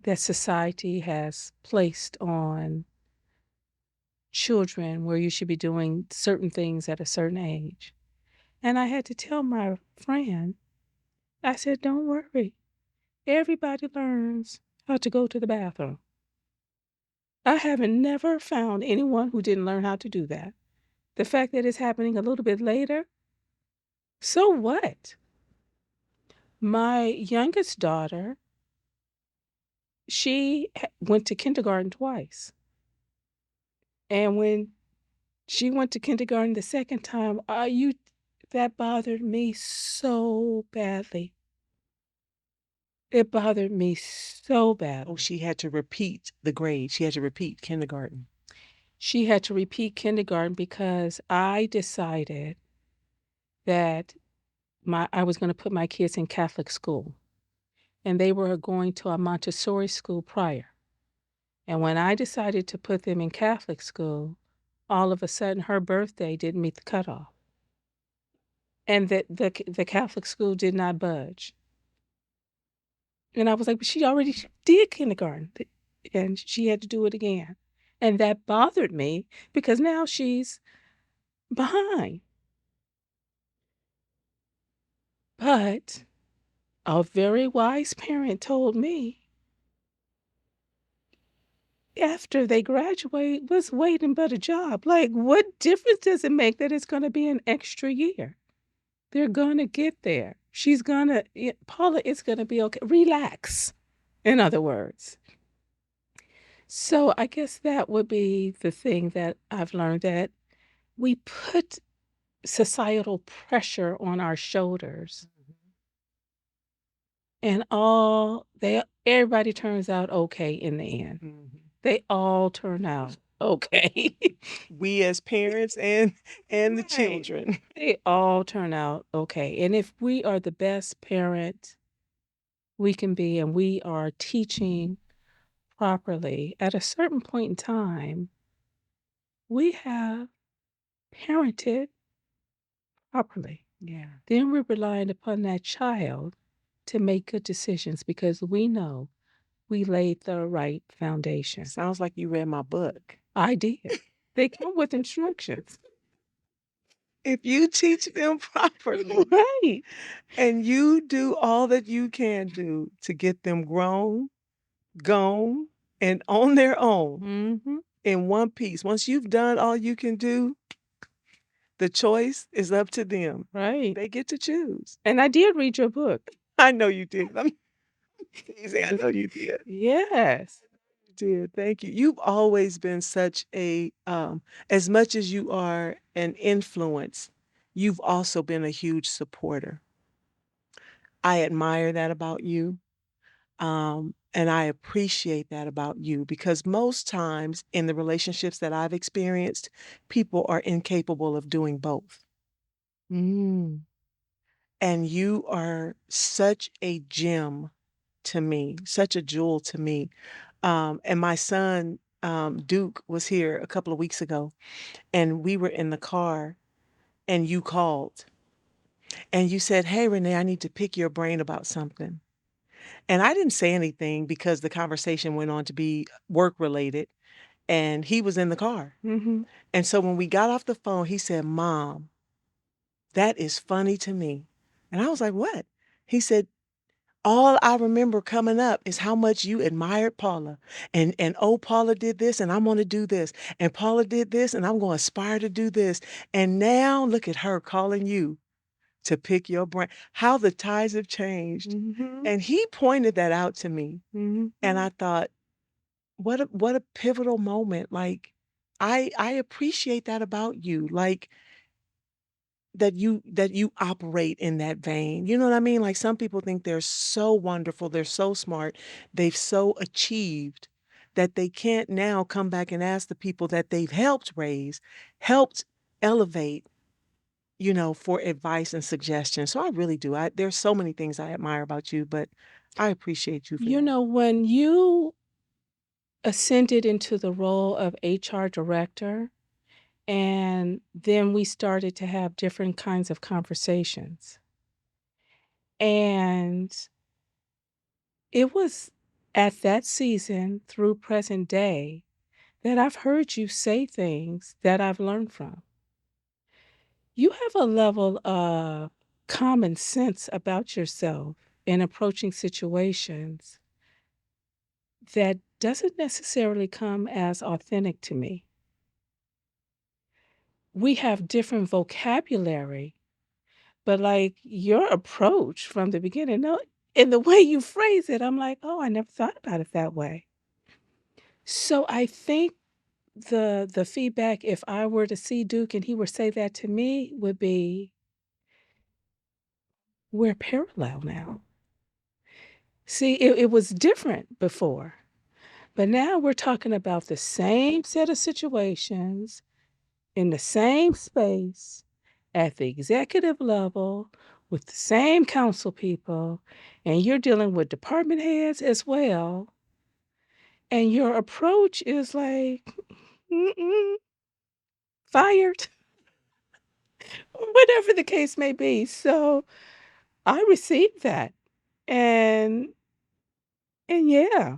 that society has placed on children where you should be doing certain things at a certain age. And I had to tell my friend, I said, don't worry. Everybody learns how to go to the bathroom. I haven't never found anyone who didn't learn how to do that. The fact that it's happening a little bit later, so what? My youngest daughter, she went to kindergarten twice. And when she went to kindergarten the second time, that bothered me so badly. It bothered me so Oh, badly. she had to repeat the grade. She had to repeat kindergarten. She had to repeat kindergarten because I decided that I was going to put my kids in Catholic school, and they were going to a Montessori school prior. And when I decided to put them in Catholic school, all of a sudden her birthday didn't meet the cutoff, and that the Catholic school did not budge. And I was like, but she already did kindergarten, and she had to do it again, and that bothered me because now she's behind. But a very wise parent told me after they graduate, what's waiting but a job? Like, what difference does it make that it's going to be an extra year? They're going to get there. Paula, it's going to be okay. Relax, in other words. So I guess that would be the thing that I've learned, that we put societal pressure on our shoulders, and everybody turns out okay in the end. Mhm. They all turn out okay. We as parents and the Right. children. They all turn out okay. And if we are the best parent we can be and we are teaching properly, at a certain point in time, we have parented properly. Yeah. Then we're relying upon that child to make good decisions because we know we laid the right foundation. Sounds like you read my book. I did. They come with instructions. If you teach them properly Right. and you do all that you can do to get them grown, gone, and on their own Mm-hmm. in one piece, once you've done all you can do, the choice is up to them. Right. They get to choose. And I did read your book. I know you did. I'm teasing. I know you did. Yes. You did. Thank you. You've always been such a, as much as you are an influence, you've also been a huge supporter. I admire that about you. And I appreciate that about you because most times in the relationships that I've experienced, people are incapable of doing both. Mm. And you are such a gem to me, such a jewel to me. And my son, Duke, was here a couple of weeks ago, and we were in the car, and you called, and you said, "Hey, Renee, I need to pick your brain about something." And I didn't say anything because the conversation went on to be work related, and he was in the car. Mhm. And so when we got off the phone, he said, "Mom, that is funny to me." And I was like, "What?" He said, "All I remember coming up is how much you admired Paula. And oh, Paula did this, and I'm gonna do this. And Paula did this, and I'm gonna aspire to do this. And now look at her calling you to pick your brain. How the tides have changed." Mhm. And he pointed that out to me. And Mhm. I thought, what a pivotal moment. Like, I appreciate that about you. Like that you operate in that vein. You know what I mean? Like some people think they're so wonderful, they're so smart, they've so achieved that they can't now come back and ask the people that they've helped raise, helped elevate, for advice and suggestions. So I really do. There's so many things I admire about you, but I appreciate you for You that. know, when you ascended into the role of HR director, and then we started to have different kinds of conversations. And it was at that season through present day that I've heard you say things that I've learned from. You have a level of common sense about yourself in approaching situations that doesn't necessarily come as authentic to me. We have different vocabulary, but like your approach from the beginning, no, and the way you phrase it, I'm like, oh, I never thought about it that way. So I think the feedback, if I were to see Duke and he were to say that to me, would be we're parallel now. See, it was different before, but now we're talking about the same set of situations in the same space at the executive level with the same council people, and you're dealing with department heads as well. And your approach is like, mm-mm, fired, whatever the case may be. So I received that. And yeah,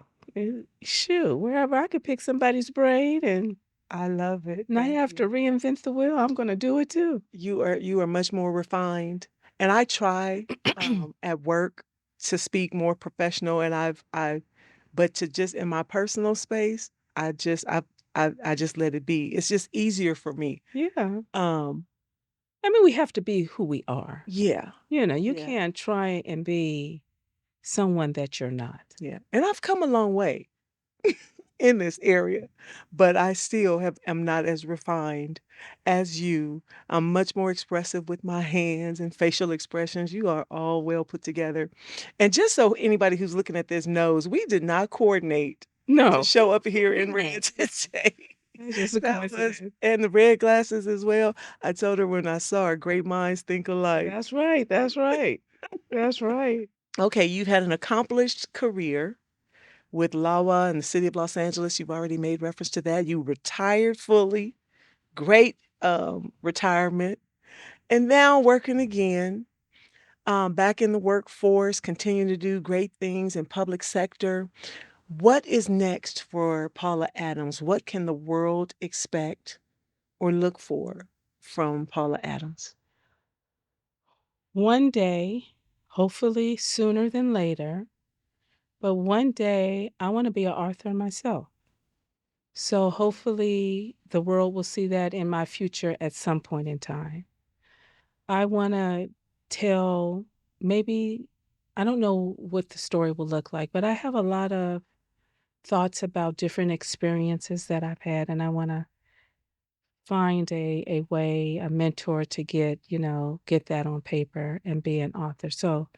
shoot, wherever I could pick somebody's brain and I love it. not Thank have to you. reinvent the wheel, I'm gonna do it too. You are much more refined, and I try at work to speak more professional, and but to just in my personal space, I just let it be. It's just easier for me. Yeah. Um, I mean, we have to be who we are. yeah, You yeah, can't try and be someone that you're not. yeah, and I've come a long way in this area, but I still am not as refined as you. I'm much more expressive with my hands and facial expressions. You are all well put together. And just so anybody who's looking at this knows, we did not coordinate to No. show up here in red today. It's just a That was coincidence. and the red glasses as well. I told her when I saw her, great minds think alike. That's right. That's right. That's right. Okay, you've had an accomplished career with LAWA and the city of Los Angeles. You've already made reference to that. You retired fully. Great retirement. And now working again, back in the workforce, continuing to do great things in public sector. What is next for Paula Adams? What can the world expect or look for from Paula Adams? One day, hopefully sooner than later, but one day I want to be an author myself. So hopefully the world will see that in my future at some point in time. I want to tell maybe I don't know what the story will look like, but I have a lot of thoughts about different experiences that I've had, and I want to find a way, a mentor to get that on paper and be an author. So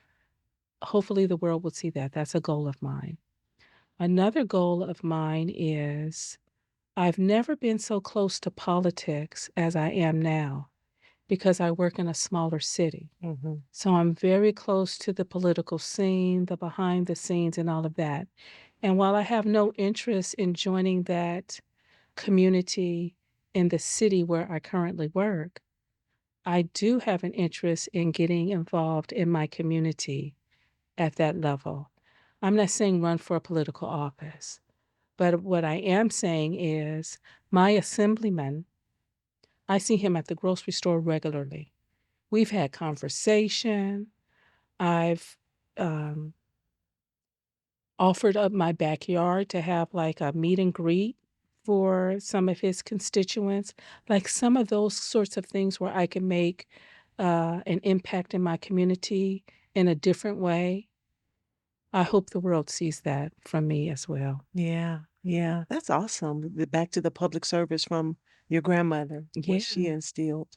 hopefully the world will see that. That's a goal of mine. Another goal of mine is I've never been so close to politics as I am now because I work in a smaller city. Hmm. So I'm very close to the political scene, the behind the scenes, and all of that. And while I have no interest in joining that community in the city where I currently work, I do have an interest in getting involved in my community at that level. I'm not saying run for a political office, but what I am saying is my assemblyman, I see him at the grocery store regularly. We've had conversation. I've um, offered up my backyard to have like a meet and greet for some of his constituents, like some of those sorts of things where I can make an impact in my community in a different way. I hope the world sees that from me as well. Yeah, yeah, that's awesome. Back to the public service from your grandmother, what she Yeah. instilled.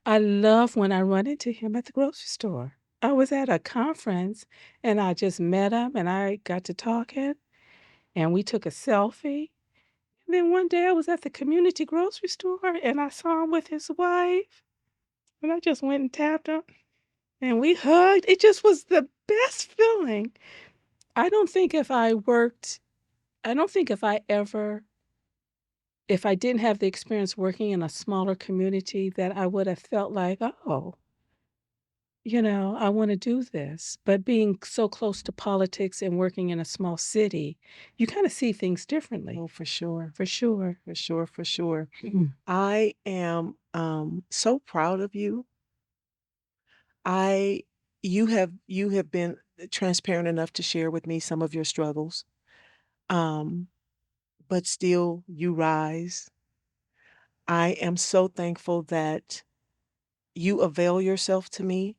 I love when I run into him at the grocery store. I was at a conference and I just met him and I got to talking and we took a selfie. And then one day I was at the community grocery store and I saw him with his wife and I just went and tapped him and we hugged. It just was the best feeling. I don't think if I worked, I don't think if I ever, if I didn't have the experience working in a smaller community, that I would have felt like, oh, I want to do this. But being so close to politics and working in a small city, you kind of see things differently, Oh, for sure, for sure. for sure, for sure. Mm. I am so proud of you. I you have been transparent enough to share with me some of your struggles. Um, but still you rise. I am so thankful that you avail yourself to me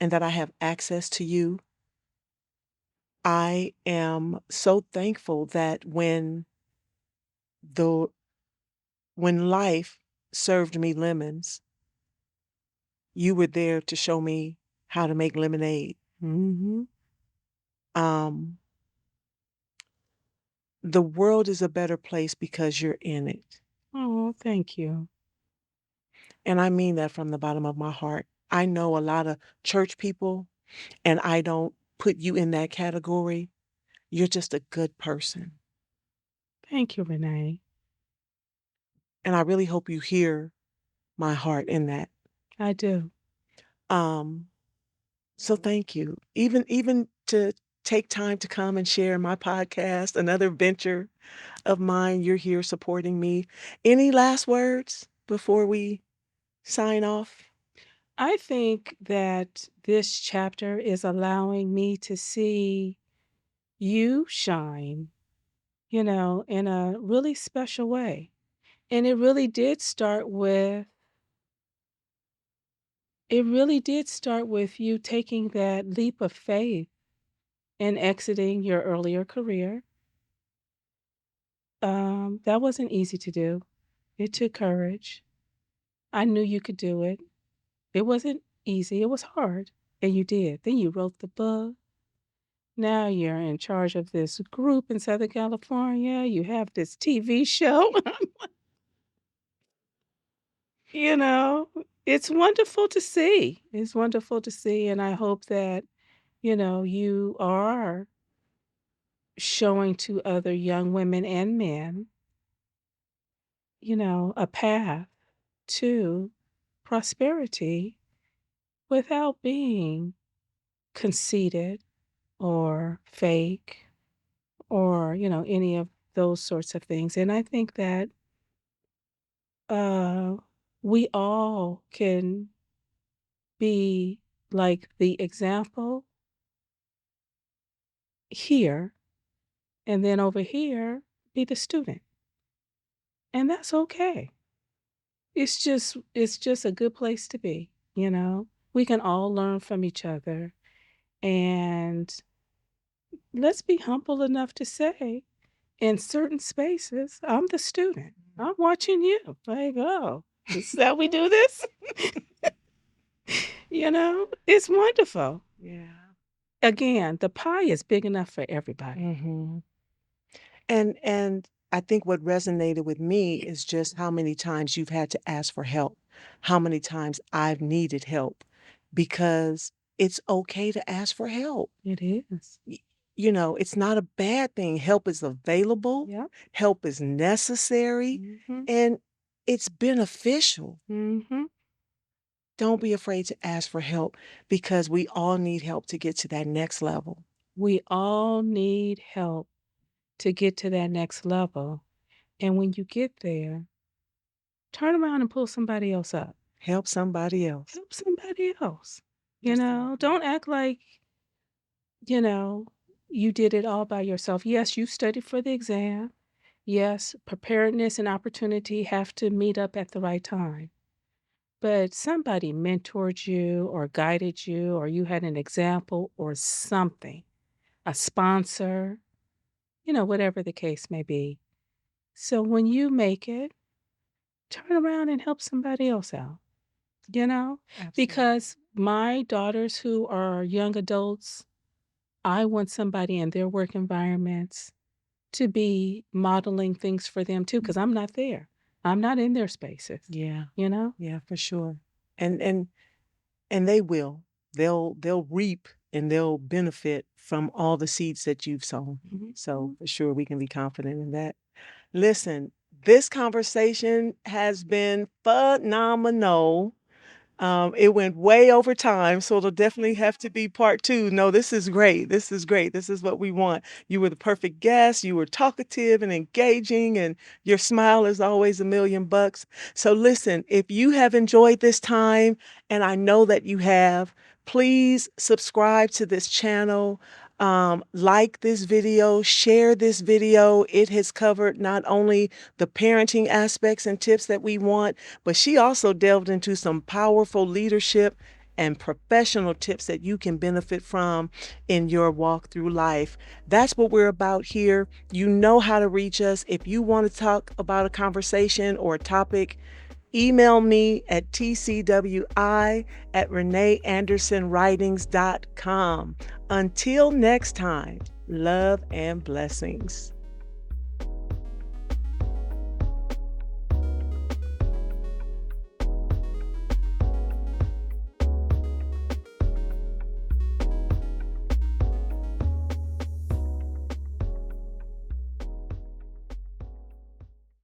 and that I have access to you. I am so thankful that the when life served me lemons, you were there to show me how to make lemonade. Hmm. Um, the world is a better place because you're in it. Oh, thank you. And I mean that from the bottom of my heart. I know a lot of church people, and I don't put you in that category. You're just a good person. Thank you, Renee. And I really hope you hear my heart in that. I do. Um, so thank you. Even to take time to come and share my podcast, another venture of mine, you're here supporting me. Any last words before we sign off? I think that this chapter is allowing me to see you shine, in a really special way. And it really did start with you taking that leap of faith and exiting your earlier career. That wasn't easy to do. It took courage. I knew you could do it. It wasn't easy. It was hard. And you did. Then you wrote the book. Now you're in charge of this group in Southern California. You have this TV show. you know, it's wonderful to see. It's wonderful to see. And I hope that, you are showing to other young women and men, a path to prosperity without being conceited or fake or, any of those sorts of things. And I think that uh, we all can be like the example here, and then over here, be the student. And that's okay. It's just a good place to be. We can all learn from each other And let's be humble enough to say, in certain spaces, I'm the student. I'm watching you. Like, oh, this is how we do this? It's wonderful. Yeah. Again, the pie is big enough for everybody. Mm-hmm. And I think what resonated with me is just how many times you've had to ask for help, how many times I've needed help, because it's okay to ask for help. It is. It's not a bad thing. Help is available, Yeah. help is necessary, Mm-hmm. and it's beneficial. Mm-hmm. Don't be afraid to ask for help because we all need help to get to that next level. We all need help to get to that next level. And when you get there, turn around and pull somebody else up. Help somebody else. Help somebody else. Exactly. Don't act like, you know, you did it all by yourself. Yes, you studied for the exam. Yes, preparedness and opportunity have to meet up at the right time. But somebody mentored you or guided you, or you had an example or something, a sponsor, whatever the case may be. So when you make it, turn around and help somebody else out, Absolutely. because my daughters who are young adults, I want somebody in their work environments to be modeling things for them too, because I'm not there. I'm not in their spaces, Yeah. you know? Yeah, for sure. And they will. They'll reap and they'll benefit from all the seeds that you've sown. Mhm. So for sure we can be confident in that. Listen, this conversation has been phenomenal. It went way over time, so it'll definitely have to be part two. No, this is great. This is great. This is what we want. You were the perfect guest. You were talkative and engaging, and your smile is always $1,000,000. So listen, if you have enjoyed this time, and I know that you have, please subscribe to this channel. Like this video, share this video. It has covered not only the parenting aspects and tips that we want, but she also delved into some powerful leadership and professional tips that you can benefit from in your walk through life. That's what we're about here. You know how to reach us. If you want to talk about a conversation or a topic, email me at tcwi@reneeandersonwritings.com. Until next time, love and blessings.